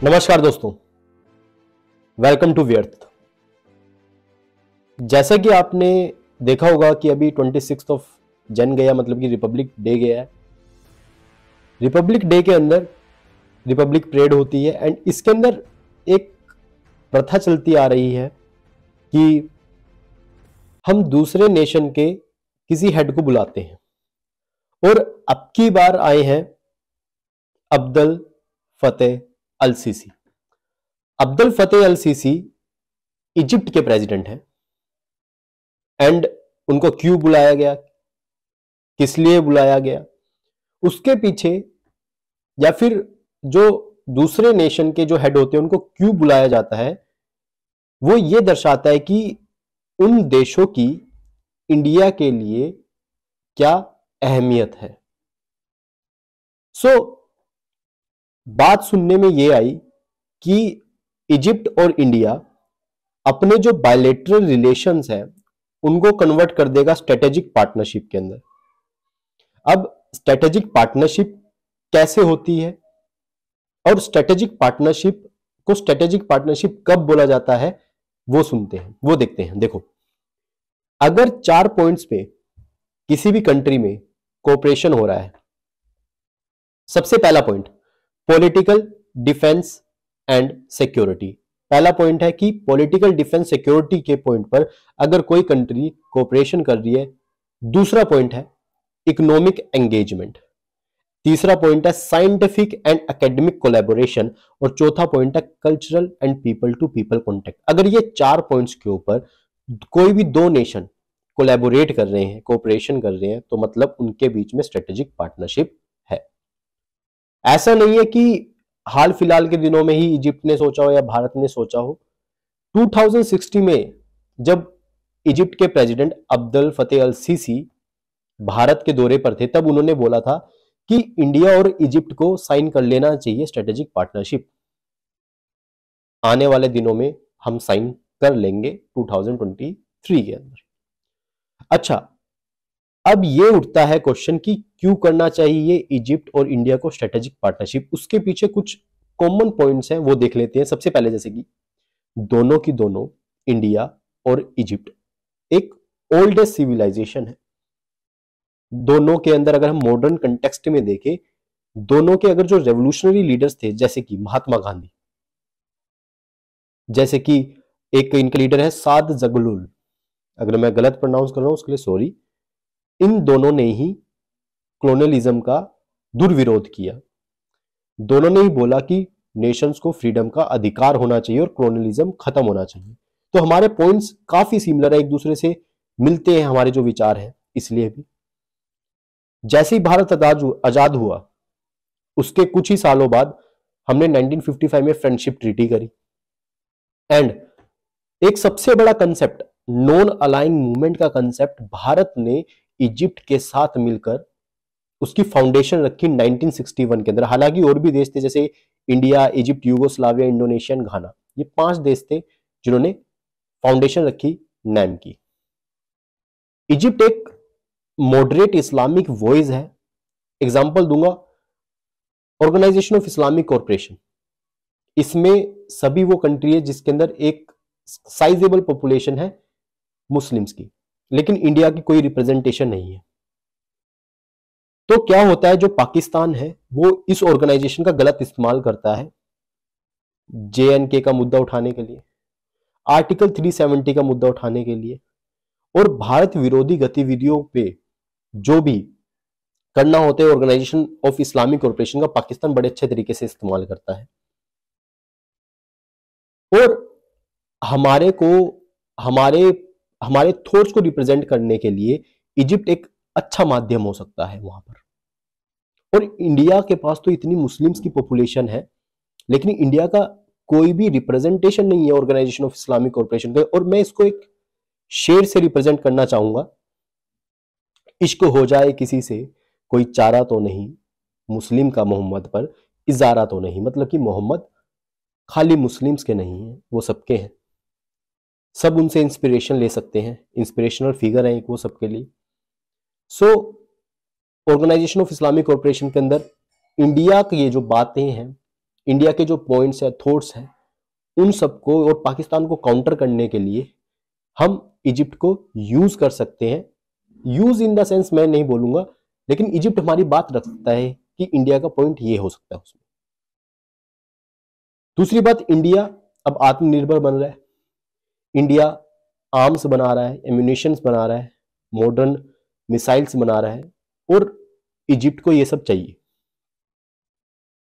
नमस्कार दोस्तों, welcome to व्यर्थ। जैसा कि आपने देखा होगा कि अभी 26 जन गया, मतलब कि रिपब्लिक डे गया है। रिपब्लिक डे के अंदर रिपब्लिक परेड होती है एंड इसके अंदर एक प्रथा चलती आ रही है कि हम दूसरे नेशन के किसी हेड को बुलाते हैं और अब की बार आए हैं अब्दुल फतेह अल सीसी। अब्दुल फतेह अल सीसी इजिप्ट के प्रेसिडेंट हैं एंड उनको क्यों बुलाया गया, किस लिए बुलाया गया, उसके पीछे या फिर जो दूसरे नेशन के जो हेड होते हैं उनको क्यों बुलाया जाता है, वो ये दर्शाता है कि उन देशों की इंडिया के लिए क्या अहमियत है। बात सुनने में ये आई कि इजिप्ट और इंडिया अपने जो बायलैटरल रिलेशंस हैं उनको कन्वर्ट कर देगा स्ट्रेटेजिक पार्टनरशिप के अंदर। अब स्ट्रेटेजिक पार्टनरशिप कैसे होती है और स्ट्रेटेजिक पार्टनरशिप कब बोला जाता है, वो सुनते हैं, वो देखते हैं। देखो, अगर 4 पॉइंट्स पे किसी भी कंट्री में कोऑपरेशन हो रहा है, सबसे पहला point political, defence and security. पहला पॉइंट है कि पॉलिटिकल, डिफेंस, सिक्योरिटी के पॉइंट पर अगर कोई कंट्री कोऑपरेशन कर रही है। दूसरा पॉइंट है इकोनॉमिक एंगेजमेंट। तीसरा पॉइंट है साइंटिफिक एंड एकेडमिक कोलैबोरेशन और चौथा पॉइंट है cultural and people to people contact. अगर ये 4 पॉइंट्स के ऊपर कोई भी 2 नेशन कोलैबोरेट कर रहे हैं, कोऑपरेशन कर रहे हैं, तो मतलब उनके बीच में स्ट्रेटेजिक पार्टनरशिप है। ऐसा नहीं है कि हाल फिलहाल के दिनों में ही इजिप्ट ने सोचा हो या भारत ने सोचा हो। 2060 में जब इजिप्ट के प्रेसिडेंट अब्दुल फतेह अल सीसी भारत के दौरे पर थे, तब उन्होंने बोला था कि इंडिया और इजिप्ट को साइन कर लेना चाहिए स्ट्रेटेजिक पार्टनरशिप। आने वाले दिनों में हम साइन कर लेंगे 2023 के अंदर। अच्छा, अब ये उठता है क्वेश्चन कि क्यों करना चाहिए इजिप्ट और इंडिया को स्ट्रेटेजिक पार्टनरशिप। उसके पीछे कुछ कॉमन पॉइंट्स हैं, वो देख लेते हैं। सबसे पहले, जैसे कि दोनों की दोनों, इंडिया और इजिप्ट एक ओल्डेस्ट सिविलाइजेशन है। दोनों के अंदर अगर हम मॉडर्न कंटेक्स्ट में देखें, दोनों के अगर जो रेवोल्यूशनरी लीडर्स थे, जैसे कि महात्मा गांधी, जैसे कि एक इनके लीडर है साद जगलुल, अगर मैं गलत प्रोनाउंस कर रहा हूं उसके लिए सॉरी। इन दोनों ने ही कॉलोनियलिज्म का दुर्विरोध किया। दोनों ने ही बोला कि नेशंस को फ्रीडम का अधिकार होना चाहिए और कॉलोनियलिज्म खत्म होना चाहिए। तो हमारे पॉइंट्स काफी सिमिलर है, एक दूसरे से मिलते हैं हमारे जो विचार हैं। इसलिए भी जैसे ही भारत आजाद हुआ, उसके कुछ ही सालों बाद हमने 1955 में फ्रेंडशिप ट्रीटी करी एंड एक सबसे बड़ा कंसेप्ट, नॉन अलाइंग मूवमेंट का कंसेप्ट, भारत ने इजिप्ट के साथ मिलकर उसकी फाउंडेशन रखी 1961 के अंदर। हालांकि और भी देश थे, जैसे इंडिया, इजिप्ट, यूगोस्लाविया, इंडोनेशिया, घाना, ये 5 देश थे जिन्होंने फाउंडेशन रखी नैम की। इजिप्ट एक मॉडरेट इस्लामिक वॉइस है। एग्जांपल दूंगा, ऑर्गेनाइजेशन ऑफ इस्लामिक कॉर्पोरेशन, इसमें सभी वो कंट्री है जिसके अंदर एक साइजेबल पॉपुलेशन है मुस्लिम्स की, लेकिन इंडिया की कोई रिप्रेजेंटेशन नहीं है। तो क्या होता है, जो पाकिस्तान है वो इस ऑर्गेनाइजेशन का गलत इस्तेमाल करता है JNK का मुद्दा उठाने के लिए, आर्टिकल 370 का मुद्दा उठाने के लिए, और भारत विरोधी गतिविधियों पे जो भी करना होता है ऑर्गेनाइजेशन ऑफ इस्लामिक कॉर्पोरेशन का, पाकिस्तान बड़े अच्छे तरीके से इस्तेमाल करता है। और हमारे थॉट्स को रिप्रेजेंट करने के लिए इजिप्ट एक अच्छा माध्यम हो सकता है वहां पर। और इंडिया के पास तो इतनी मुस्लिम्स की पॉपुलेशन है, लेकिन इंडिया का कोई भी रिप्रेजेंटेशन नहीं है ऑर्गेनाइजेशन ऑफ इस्लामिक कॉर्पोरेशन का। और मैं इसको एक शेर से रिप्रेजेंट करना चाहूंगा, इश्क हो जाए किसी से कोई चारा तो नहीं, मुस्लिम का मोहम्मद पर इजारा तो नहीं। मतलब कि मोहम्मद खाली मुस्लिम्स के नहीं है, वो सबके हैं, सब उनसे इंस्पिरेशन ले सकते हैं, इंस्पिरेशनल फिगर है एक वो सबके लिए। ऑर्गेनाइजेशन ऑफ इस्लामिक कॉर्पोरेशन के अंदर इंडिया की ये जो बातें हैं इंडिया के जो पॉइंट्स है, थॉट्स हैं, उन सबको और पाकिस्तान को काउंटर करने के लिए हम इजिप्ट को यूज कर सकते हैं। यूज इन द सेंस मैं नहीं बोलूंगा, लेकिन इजिप्ट हमारी बात रख सकता है कि इंडिया का पॉइंट ये हो सकता है उसमें। दूसरी बात, इंडिया अब आत्मनिर्भर बन रहा है। इंडिया आर्म्स बना रहा है, एम्यूनिशंस बना रहा है, मॉडर्न मिसाइल्स बना रहा है, और इजिप्ट को ये सब चाहिए।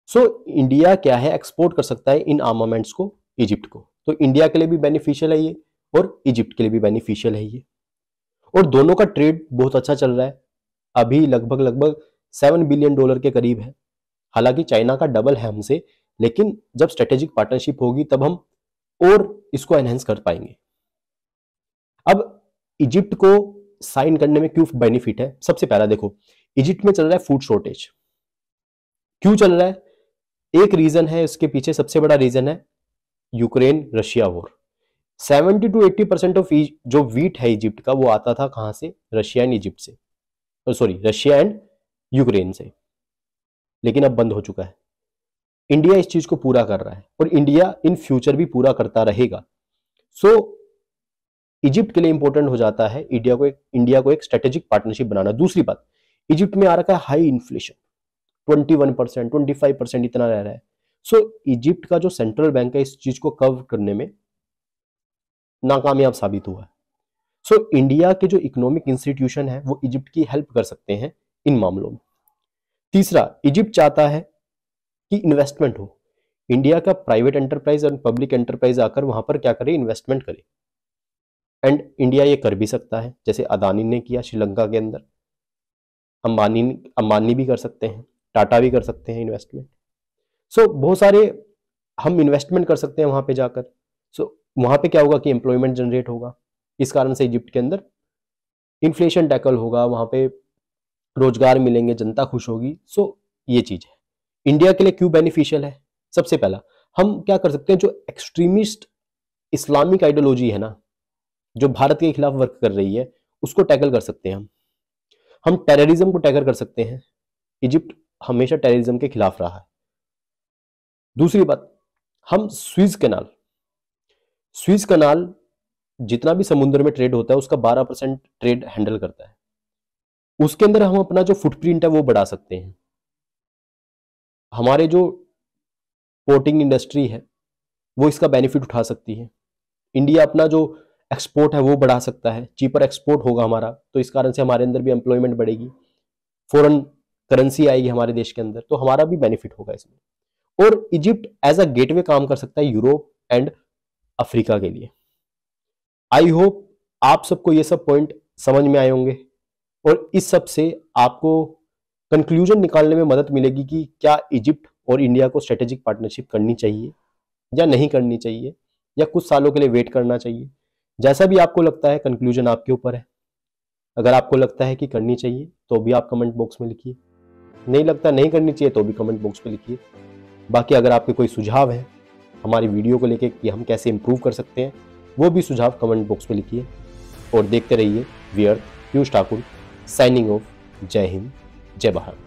सो इंडिया क्या है, एक्सपोर्ट कर सकता है इन आर्मामेंट्स को इजिप्ट को। तो इंडिया के लिए भी बेनिफिशियल है ये, और इजिप्ट के लिए भी बेनिफिशियल है ये, और दोनों का ट्रेड बहुत अच्छा चल रहा है। अभी लगभग लगभग $7 बिलियन के करीब है। हालांकि चाइना का डबल है हमसे, लेकिन जब स्ट्रेटेजिक पार्टनरशिप होगी तब हम और इसको एनहेंस कर पाएंगे। अब इजिप्ट को साइन करने में क्यों बेनिफिट है? सबसे पहला देखो, इजिप्ट में चल रहा है फूड शॉर्टेज। क्यों चल रहा है? एक रीजन है इसके पीछे, सबसे बड़ा रीजन है Ukraine Russia war. 70 to 80% of जो वीट है इजिप्ट का, वो आता था कहां से? रशिया एंड इजिप्ट से, सॉरी रशिया एंड यूक्रेन से, लेकिन अब बंद हो चुका है। इंडिया इस चीज को पूरा कर रहा है, और इंडिया इन फ्यूचर भी पूरा करता रहेगा। सो इजिप्ट के लिए इंपॉर्टेंट हो जाता है इंडिया को एक स्ट्रेटेजिक पार्टनरशिप बनाना। दूसरी बात, इजिप्ट में आ रखा है हाई इन्फ्लेशन, 21%, 25% इतना रह रहा है। सो इजिप्ट का जो सेंट्रल बैंक है इस चीज को कवर करने में नाकामयाब साबित हुआ है। सो इंडिया के जो इकोनॉमिक इंस्टीट्यूशन है वो इजिप्ट की हेल्प कर सकते हैं इन मामलों में। तीसरा, इजिप्ट चाहता है कि इन्वेस्टमेंट हो। इंडिया का प्राइवेट एंटरप्राइज और पब्लिक एंटरप्राइज आकर वहां पर क्या करे? इन्वेस्टमेंट करे। एंड इंडिया ये कर भी सकता है, जैसे अदानी ने किया श्रीलंका के अंदर, अंबानी भी कर सकते हैं, टाटा भी कर सकते हैं इन्वेस्टमेंट। सो बहुत सारे हम इन्वेस्टमेंट कर सकते हैं वहां पे जाकर। सो वहां पे क्या होगा कि एम्प्लॉयमेंट जनरेट होगा, इस कारण से इजिप्ट के अंदर इन्फ्लेशन टैकल होगा, वहां पे रोजगार मिलेंगे, जनता खुश होगी। सो ये चीज है इंडिया के लिए क्यों बेनिफिशियल है। सबसे पहला, हम क्या कर सकते हैं, जो एक्सट्रीमिस्ट इस्लामिक आइडियोलॉजी है ना, जो भारत के खिलाफ वर्क कर रही है, उसको टैकल कर सकते हैं हम टेररिज्म को टैकल कर सकते हैं। इजिप्ट हमेशा टेररिज्म के खिलाफ रहा है। दूसरी बात, हम स्विज कनाल जितना भी समुद्र में ट्रेड होता है उसका 12% ट्रेड हैंडल करता है। उसके अंदर हम अपना जो फुटप्रिंट है वो बढ़ा सकते हैं। हमारे जो पोर्टिंग इंडस्ट्री है वो इसका बेनिफिट उठा सकती है। इंडिया अपना जो एक्सपोर्ट है वो बढ़ा सकता है, चीपर एक्सपोर्ट होगा हमारा, तो इस कारण से हमारे अंदर भी एम्प्लॉयमेंट बढ़ेगी, फॉरेन करेंसी आएगी हमारे देश के अंदर, तो हमारा भी बेनिफिट होगा इसमें। और इजिप्ट एज अ गेटवे काम कर सकता है यूरोप एंड अफ्रीका के लिए। आई होप आप सबको ये सब पॉइंट समझ में आए होंगे, और इस सब से आपको कंक्लूजन निकालने में मदद मिलेगी कि क्या इजिप्ट और इंडिया को स्ट्रेटेजिक पार्टनरशिप करनी चाहिए या नहीं करनी चाहिए, या कुछ सालों के लिए वेट करना चाहिए। जैसा भी आपको लगता है, कंक्लूजन आपके ऊपर है। अगर आपको लगता है कि करनी चाहिए तो भी आप कमेंट बॉक्स में लिखिए, नहीं लगता नहीं करनी चाहिए तो भी कमेंट बॉक्स में लिखिए। बाकी अगर आपके कोई सुझाव है हमारी वीडियो को लेके कि हम कैसे इंप्रूव कर सकते हैं, वो भी सुझाव कमेंट बॉक्स में लिखिए। और देखते रहिए V Earth, Piyush Thakur signing off. जय हिंद, जय भारत।